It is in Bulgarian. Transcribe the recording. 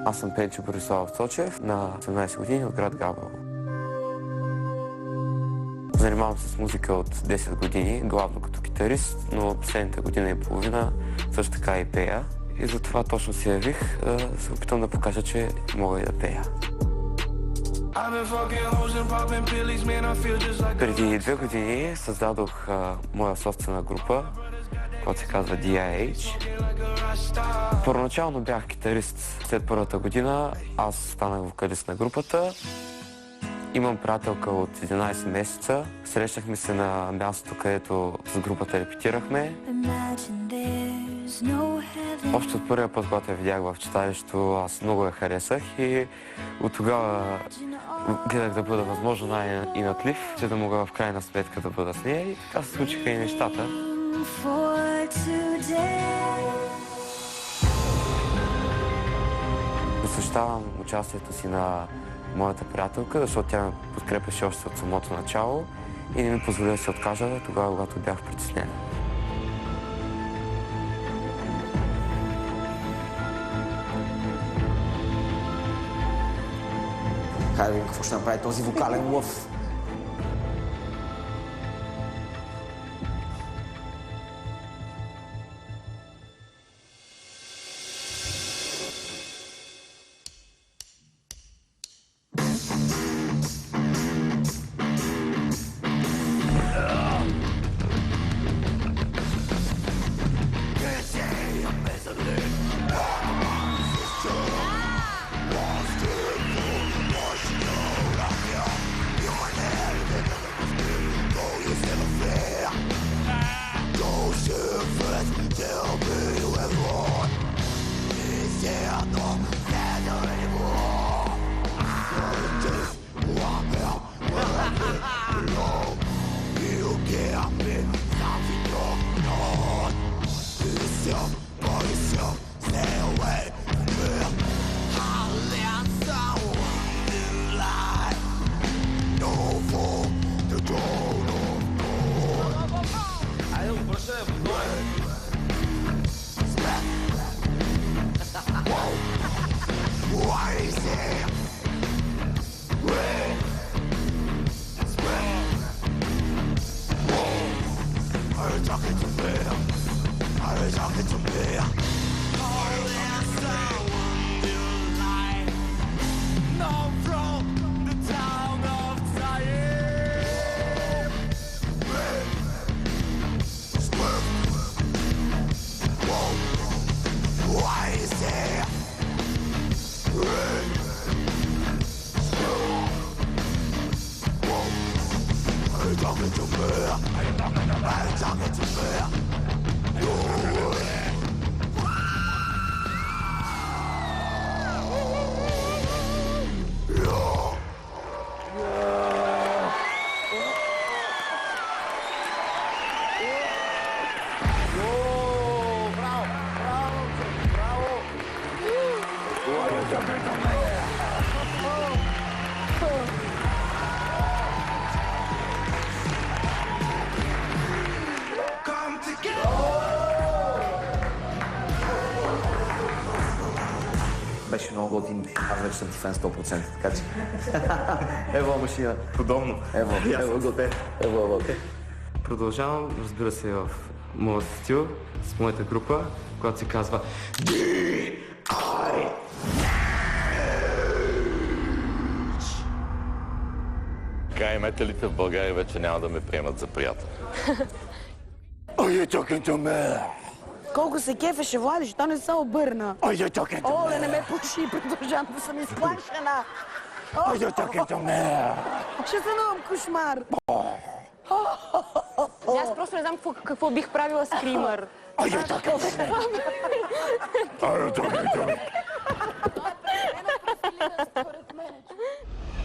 Аз съм Пенчо Бориславов Цочев, на 18 години от град Габрово. Занимавам се с музика от 10 години, главно като китарист, но последната година и половина също така и пея. И затова точно се явих, да се опитам да покажа, че мога и да пея. Преди 2 години създадох моя собствена група, която се казва DIH. Първоначално бях китарист. След първата година аз станах вокалист на групата. Имам приятелка от 11 месеца. Срещахме се на мястото, където с групата репетирахме. Още от първия път, когато я видях в читалището, аз много я харесах и от тогава гледах да бъда възможно най-инатлив, че да мога в крайна сметка да бъда с нея и така се случиха и нещата. Посвещавам участието си на моята приятелка, защото тя ме подкрепяше още от самото начало и не ми позволя да се откажа тогава, когато бях притеснен. Хайде да видим какво ще направи този вокален лъв. Беше много готин. Аз вече съм ти фен 100%, така че... Ево машина. Подобно. Ево готе. Ево готе. Продължавам, разбира се, в моят стил, с моята група, която се казва DIH. Край металите в България вече няма да ме приемат за приятел. Are you talking to me? Колко се кефеше, Влади, що не се обърна? Are you talking to Оле, me? не ме пуши, продължавам да съм изплашена. Are you talking to me? Ще сънувам кошмар. Аз просто не знам какво бих правила с Кримър. Are you talking to me? Are you talking to me?